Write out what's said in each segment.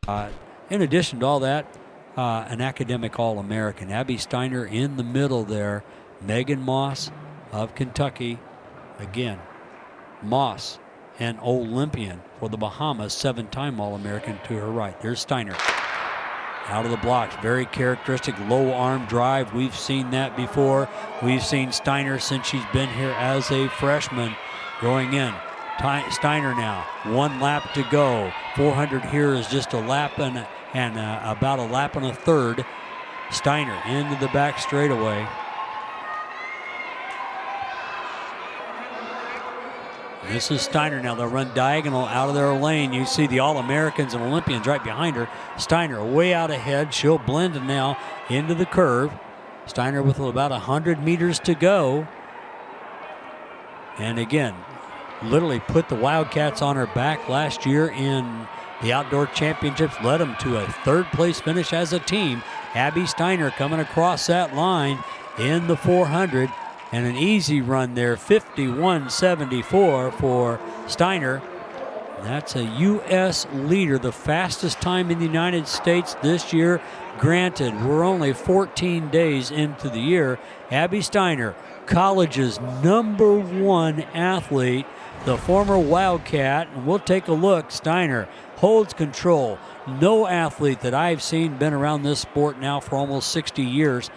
In addition to all that, an academic All-American. Abby Steiner in the middle there. Megan Moss of Kentucky. Again, Moss, an Olympian for the Bahamas, 7-time All-American to her right. There's Steiner. Out of the blocks, very characteristic low arm drive. We've seen that before. We've seen Steiner since she's been here as a freshman. Going in, Steiner now, 1 lap to go. 400 here is just a lap and about a lap and a third. Steiner into the back straightaway. This is Steiner now. They'll run diagonal out of their lane. You see the All-Americans and Olympians right behind her. Steiner way out ahead. She'll blend now into the curve. Steiner with about 100 meters to go. And again, literally put the Wildcats on her back last year in the outdoor championships. Led them to a 3rd place finish as a team. Abby Steiner coming across that line in the 400. And an easy run there, 51.74 for Steiner. That's a U.S. leader, the fastest time in the United States this year. Granted, we're only 14 days into the year. Abby Steiner, college's #1 athlete, the former Wildcat. And we'll take a look. Steiner holds control. No athlete that I've seen been around this sport now for almost 60 years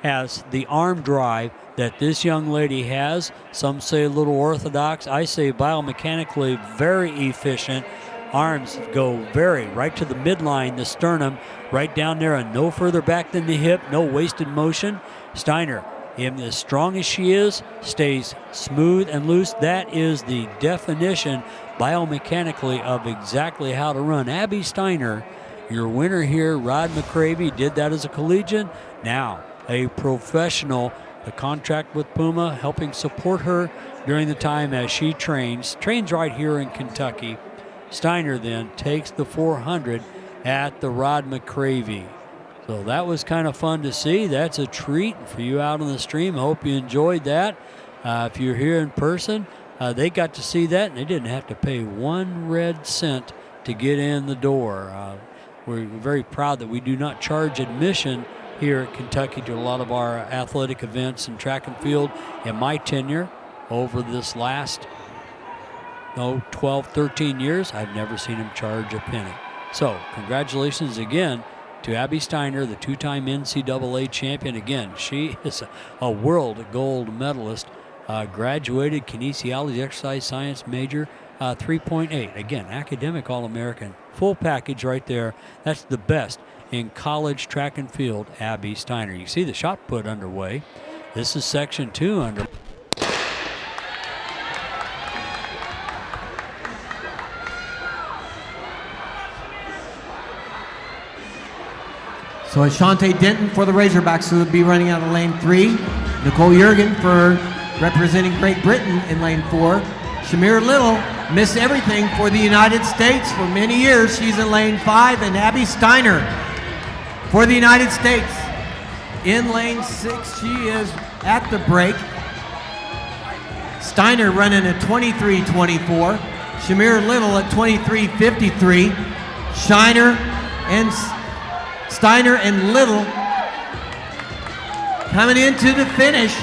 has the arm drive that this young lady has. Some say a little orthodox. I say biomechanically very efficient. Arms go right to the midline, the sternum, right down there and no further back than the hip, no wasted motion. Steiner, as strong as she is, stays smooth and loose. That is the definition biomechanically of exactly how to run. Abby Steiner, your winner here. Rod McCravey did that as a collegiate. Now, a professional, the contract with Puma helping support her during the time as she trains right here in Kentucky. Steiner then takes the 400 at the Rod McCravey. So that was kind of fun to see. That's a treat for you out on the stream. I hope you enjoyed that. If you're here in person, they got to see that and they didn't have to pay 1 red cent to get in the door. We're very proud that we do not charge admission here at Kentucky to a lot of our athletic events and track and field. In my tenure over this last 12, 13 years, I've never seen them charge a penny. So congratulations again to Abby Steiner, the 2-time NCAA champion. Again, she is a world gold medalist, graduated kinesiology exercise science major, 3.8. Again, academic All-American, full package right there. That's the best in college track and field, Abby Steiner. You see the shot put underway. This is section 2 under. So Ashante Denton for the Razorbacks will be running out of lane 3. Nicole Jurgen for representing Great Britain in lane 4. Shamir Little missed everything for the United States for many years. She's in lane 5. And Abby Steiner for the United States in lane 6. She is at the break. Steiner running at 23.24. Shamir Little at 23.53. Steiner and Little coming into the finish.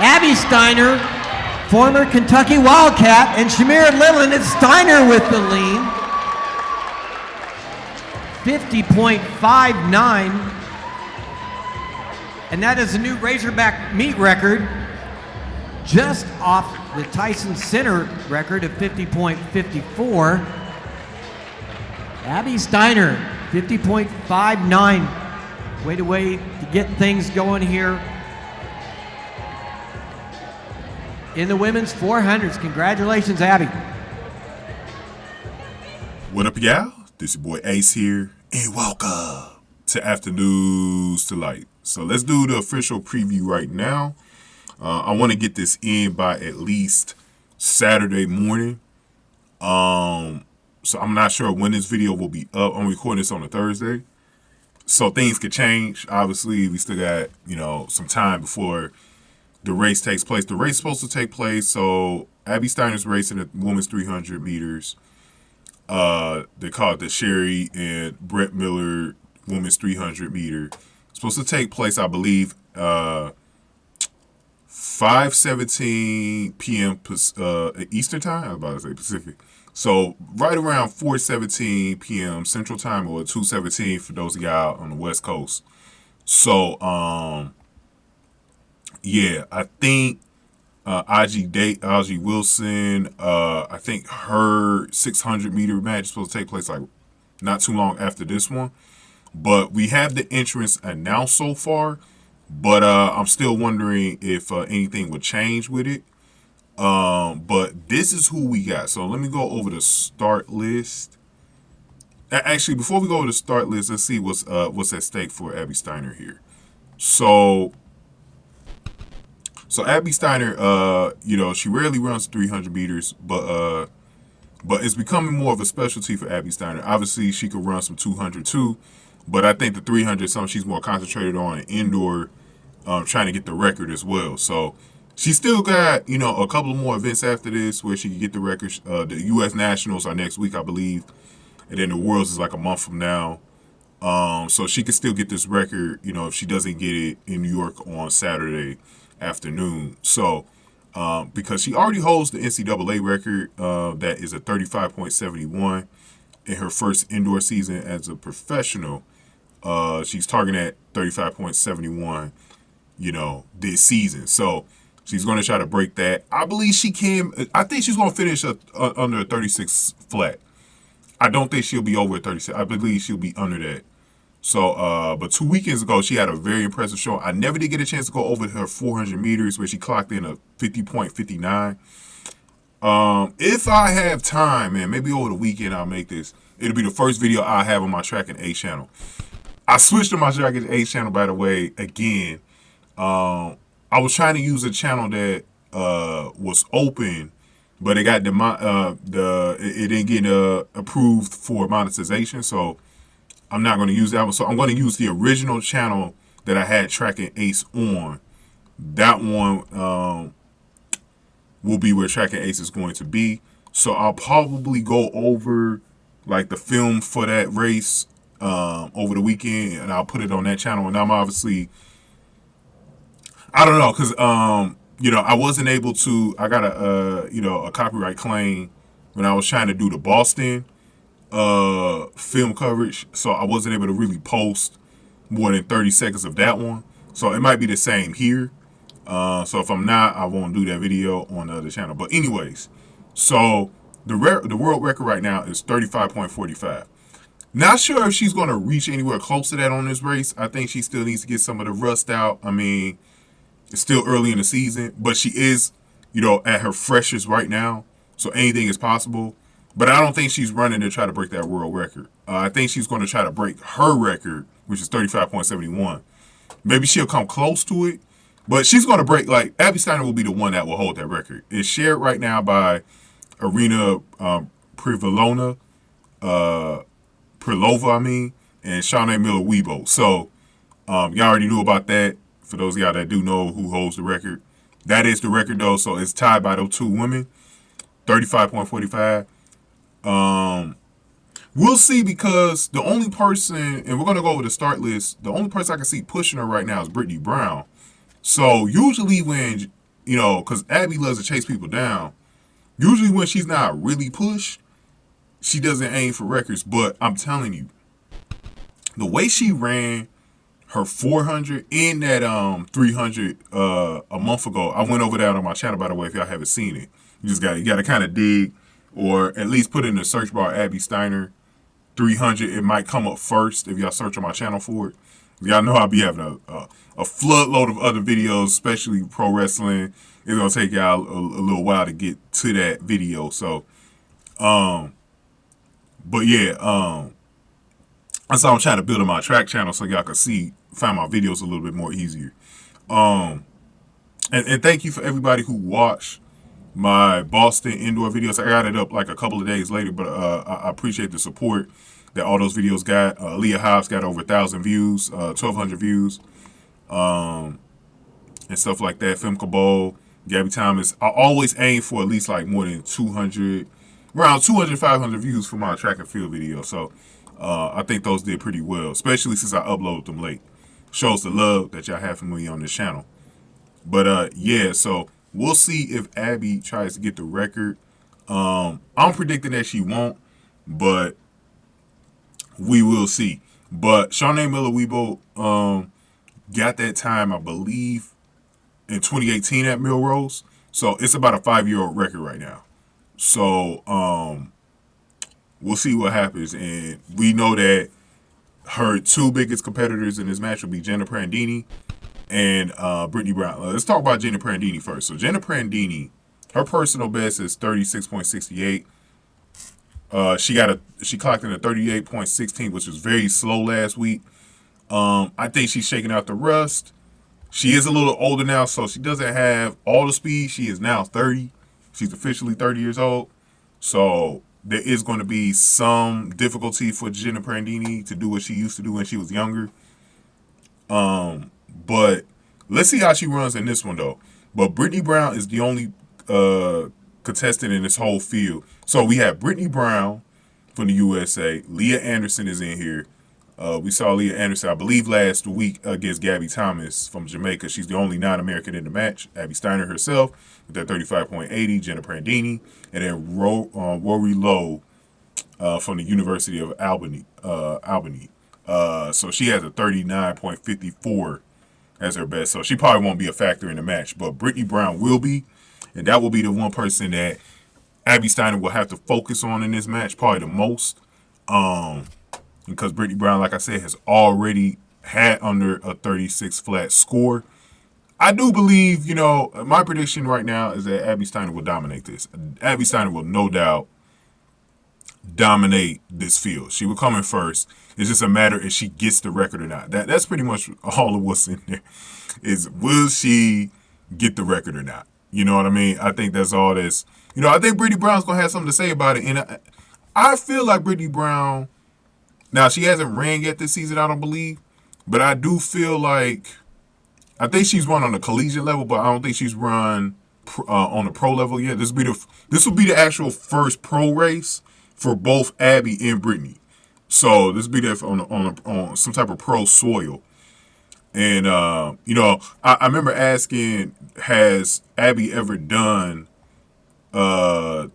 Abby Steiner, former Kentucky Wildcat, and Shamir Little, and it's Steiner with the lead. 50.59. And that is a new Razorback meet record, just off the Tyson Center record of 50.54. Abby Steiner, 50.59. Way to get things going here in the women's 400s. Congratulations, Abby. What up, y'all? This your boy Ace here, and welcome to Afternoons to Light. So let's do the official preview right now. I want to get this in by at least Saturday morning. So I'm not sure when this video will be up. I'm recording this on a Thursday. So things could change. Obviously, we still got, some time before the race takes place. The race is supposed to take place. So Abby Steiner's racing at women's 300 meters. they call it the Sherry and Brett Miller women's 300 meter. It's supposed to take place, I believe, 5:17 p.m. Eastern time. I was about to say Pacific. So right around 4:17 p.m. Central Time, or 2:17 for those of y'all on the West Coast. So yeah, I think Ig Wilson, I think her 600 meter match is supposed to take place like not too long after this one. But we have the entrance announced so far, but I'm still wondering if anything would change with it. But this is who we got. So let me go over the start list. Actually, before we go over the start list, let's see what's at stake for Abby Steiner here. So Abby Steiner, she rarely runs 300 meters, but it's becoming more of a specialty for Abby Steiner. Obviously, she could run some 200 too, but I think the 300 is something she's more concentrated on indoor, trying to get the record as well. So she still got, a couple of more events after this where she can get the record. The U.S. Nationals are next week, I believe, and then the Worlds is like a month from now. So she can still get this record, if she doesn't get it in New York on Saturday afternoon. So because she already holds the NCAA record, that is a 35.71 in her first indoor season as a professional. She's targeting at 35.71, this season. So she's going to try to break that. I believe she can. I think she's going to finish under a 36 flat. I don't think she'll be over 36. I believe she'll be under that. So, but 2 weekends ago, she had a very impressive show. I never did get a chance to go over her 400 meters where she clocked in a 50.59. If I have time, man, maybe over the weekend I'll make this. It'll be the first video I have on my Track and Ace channel. I switched to my Track and Ace channel, by the way, again. I was trying to use a channel that was open, but it got it didn't get approved for monetization, so I'm not going to use that one. So I'm going to use the original channel that I had Track and Ace on. That one will be where Track and Ace is going to be. So I'll probably go over like the film for that race over the weekend, and I'll put it on that channel. And I'm obviously, I don't know, because I wasn't able to. I got a copyright claim when I was trying to do the Boston film coverage, so I wasn't able to really post more than 30 seconds of that one. So it might be the same here. So if I'm not, I won't do that video on the other channel. But anyways, so the world record right now is 35.45. Not sure if she's going to reach anywhere close to that on this race. I think she still needs to get some of the rust out. I mean, it's still early in the season, but she is, at her freshest right now. So anything is possible. But I don't think she's running to try to break that world record. I think she's going to try to break her record, which is 35.71. Maybe she'll come close to it. But she's going to break, like, Abby Steiner will be the one that will hold that record. It's shared right now by Arena Privalona, Prilova, and Shawnee Miller-Weibo. So, y'all already knew about that. For those of y'all that do know who holds the record. That is the record, though. So, it's tied by those two women, 35.45. We'll see, because the only person, and we're going to go over the start list, the only person I can see pushing her right now is Brittany Brown. So usually when, because Abby loves to chase people down, usually when she's not really pushed, she doesn't aim for records. But I'm telling you, the way she ran her 400 in that 300 a month ago, I went over that on my channel, by the way, if y'all haven't seen it. You got to kind of dig, or at least put in the search bar Abby Steiner 300. It might come up first if y'all search on my channel for it. Y'all know I'll be having a floodload of other videos, especially pro wrestling. It's going to take y'all a little while to get to that video. So, but yeah, that's how I'm trying to build on my track channel so y'all can find my videos a little bit more easier. And thank you for everybody who watched my Boston indoor videos. I got it up like a couple of days later, but I appreciate the support that all those videos got. Leah Hobbs got over 1,000 views, 1,200 views, and stuff like that. Film Cabal, Gabby Thomas. I always aim for at least like more than 200 around 200, 500 views for my track and field video. So I think those did pretty well, especially since I uploaded them late. Shows the love that y'all have for me on this channel. But yeah, so we'll see if Abby tries to get the record. I'm predicting that she won't, but we will see. But Shanae Miller-Weibo got that time, I believe, in 2018 at Millrose. So it's about a 5-year-old record right now. So we'll see what happens. And we know that her two biggest competitors in this match will be Jenna Prandini and Brittany Brown. Let's talk about Jenna Prandini first. So Jenna Prandini, her personal best is 36.68. She clocked in a 38.16, which was very slow last week. I think she's shaking out the rust. She is a little older now, so she doesn't have all the speed. She is now 30. She's officially 30 years old. So there is going to be some difficulty for Jenna Prandini to do what she used to do when she was younger. But let's see how she runs in this one, though. But Brittany Brown is the only contestant in this whole field. So we have Brittany Brown from the USA. Leah Anderson is in here. We saw Leah Anderson, I believe, last week against Gabby Thomas from Jamaica. She's the only non-American in the match. Abby Steiner herself with that 35.80. Jenna Prandini. And then Rori Lowe from the University of Albany. So she has a 39.54 as her best. So she probably won't be a factor in the match. But Brittany Brown will be. And that will be the one person that Abby Steiner will have to focus on in this match, probably the most. Because Brittany Brown, like I said, has already had under a 36 flat score. I do believe, my prediction right now is that Abby Steiner will dominate this. Abby Steiner will no doubt dominate this field. She will come in first. It's just a matter if she gets the record or not. That's pretty much all of what's in there. Is will she get the record or not? You know what I mean? I think that's all this. I think Brittany Brown's going to have something to say about it. And I feel like Brittany Brown, now she hasn't ran yet this season, I don't believe. But I do feel like, I think she's run on the collegiate level, but I don't think she's run on the pro level yet. This will be the actual first pro race for both Abby and Brittany. So this will be there on some type of pro soil. And, I remember asking, has Abby ever done the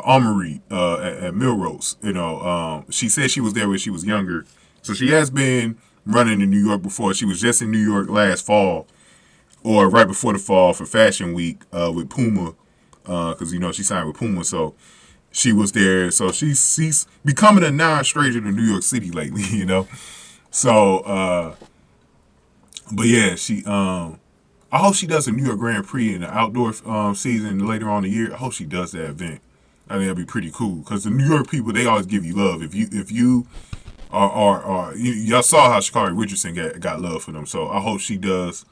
Armory at Millrose? She said she was there when she was younger. So she has been running in New York before. She was just in New York last fall, or right before the fall for Fashion Week with Puma, because, she signed with Puma. So she was there. So she's becoming a non-stranger to New York City lately, So, but yeah, I hope she does a New York Grand Prix in the outdoor season later on in the year. I hope she does that event. I think that'd be pretty cool because the New York people, they always give you love. If you are y'all saw how Sha'Carri Richardson got love for them. So I hope she does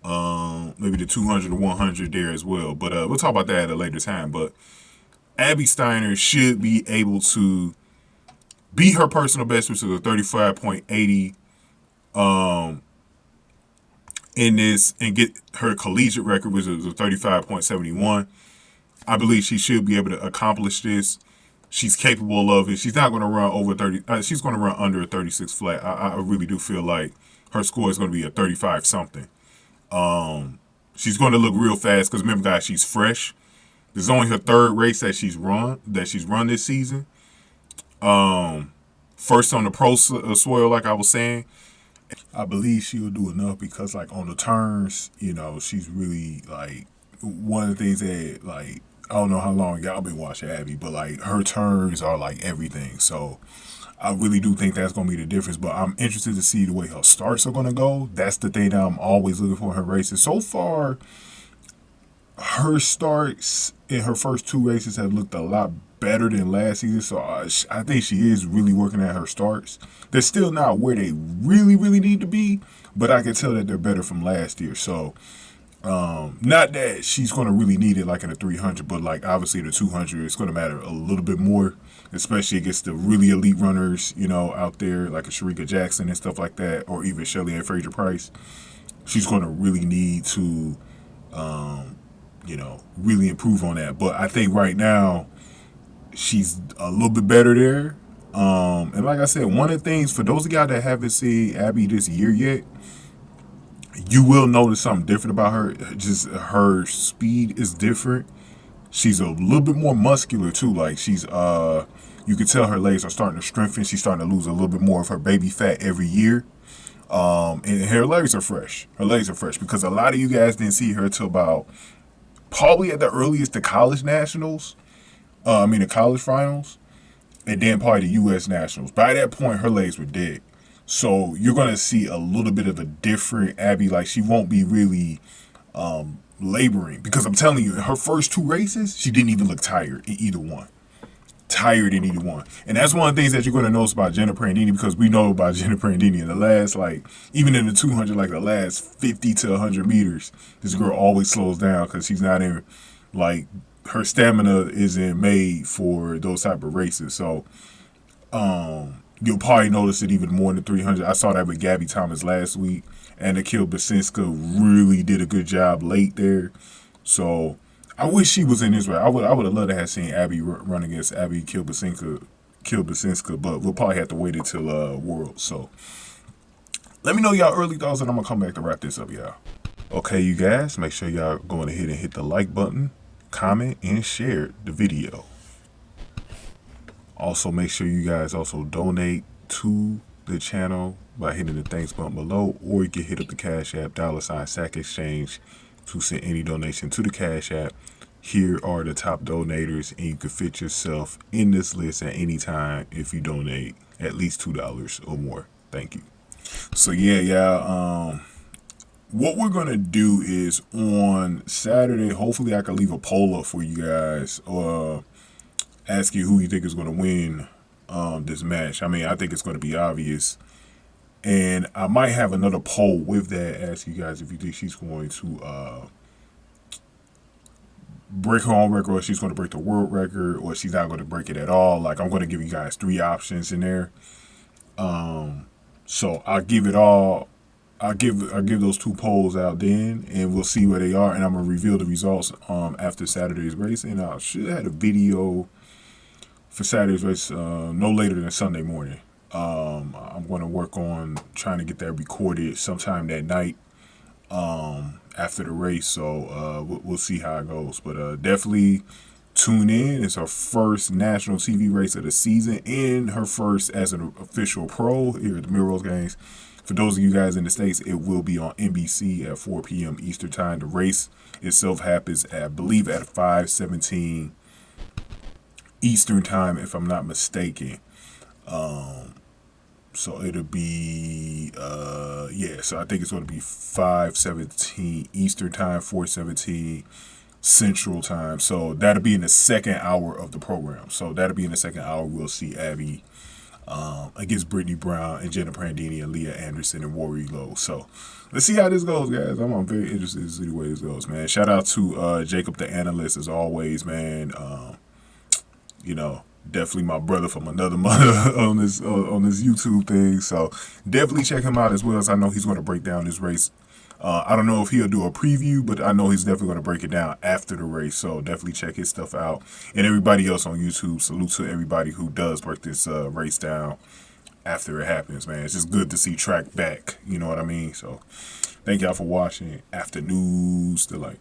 maybe the 200 or 100 there as well. But we'll talk about that at a later time. But Abby Steiner should be able to beat her personal best, which is a 35.80. In this and get her collegiate record, which is a 35.71. I believe she should be able to accomplish this. She's capable of it. She's not going to run over 30. She's going to run under a 36 flat. I really do feel like her score is going to be a 35 something. She's going to look real fast because remember, guys, she's fresh. This is only her third race that she's run this season. First on the pro soil, like I was saying. I believe she'll do enough because, like, on the turns, she's really, like, one of the things that, like, I don't know how long y'all been watching Abby, but, like, her turns are, like, everything. So I really do think that's going to be the difference. But I'm interested to see the way her starts are going to go. That's the thing that I'm always looking for in her races. So far, her starts in her first two races have looked a lot better than last season, so I think she is really working at her starts. They're still not where they really, really need to be, but I can tell that they're better from last year. So, not that she's going to really need it like in the 300, but like obviously the 200, it's going to matter a little bit more, especially against the really elite runners, out there like a Sharika Jackson and stuff like that, or even Shelly Ann Fraser-Price. She's going to really need to, really improve on that. But I think right now, she's a little bit better there. And like I said, one of the things, for those of y'all that haven't seen Abby this year yet, you will notice something different about her. Just her speed is different. She's a little bit more muscular too. Like she's you can tell her legs are starting to strengthen. She's starting to lose a little bit more of her baby fat every year. And her legs are fresh. Her legs are fresh because a lot of you guys didn't see her till about probably at the earliest the college nationals. The college finals, and then probably the U.S. nationals. By that point, her legs were dead. So you're gonna see a little bit of a different Abby. Like she won't be really laboring, because I'm telling you, in her first 2 races, she didn't even look tired in either one. And that's one of the things that you're going to notice about Jenna Prandini, because we know about Jenna Prandini in the last, like, even in the 200, like the last 50 to 100 meters, this girl always slows down because she's not in, like, her stamina isn't made for those type of races. So you'll probably notice it even more in the 300. I saw that with Gabby Thomas last week, and Akil Basinska really did a good job late there. So I wish she was in this race. I would have loved to have seen Abby run against Abby Kilbasinska, but we'll probably have to wait until Worlds. So let me know y'all early thoughts, and I'm gonna come back to wrap this up, y'all. Okay, you guys, make sure y'all going ahead and hit the like button, comment, and share the video. Also, make sure you guys also donate to the channel by hitting the thanks button below, or you can hit up the Cash App, $SAC Exchange, to send any donation to the Cash App. Here are the top donators, and you can fit yourself in this list at any time if you donate at least $2 or more. Thank you. So yeah, y'all, what we're gonna do is on Saturday, hopefully I can leave a poll up for you guys, or ask you who you think is gonna win this match. I mean, I think it's gonna be obvious. And I might have another poll with that, ask you guys if you think she's going to break her own record, or she's going to break the world record, or she's not going to break it at all. Like, I'm going to give you guys 3 options in there. So I'll give it all. I'll give those 2 polls out then, and we'll see where they are. And I'm going to reveal the results after Saturday's race. And I should have a video for Saturday's race no later than Sunday morning. I'm going to work on trying to get that recorded sometime that night after the race. So we'll see how it goes. But definitely tune in. It's her first national TV race of the season, and her first as an official pro here at the Millrose Games. For those of you guys in the States, it will be on NBC at 4 p.m. Eastern Time. The race itself happens, I believe, at 5:17 Eastern Time, if I'm not mistaken. So it'll be, so I think it's going to be 5:17 Eastern Time, 4:17 Central Time. So that'll be in the second hour of the program. So that'll be in the second hour. We'll see Abby against Brittany Brown and Jenna Prandini and Leah Anderson and Rori Lowe. So let's see how this goes, guys. I'm very interested to see the way this goes, man. Shout out to Jacob the analyst, as always, man. Definitely my brother from another mother on this YouTube thing. So definitely check him out, as well as I know he's going to break down this race. I don't know if he'll do a preview, but I know he's definitely going to break it down after the race. So definitely check his stuff out. And everybody else on YouTube, salute to everybody who does break this race down after it happens, man. It's just good to see track back. You know what I mean? So thank y'all for watching. After News Delight.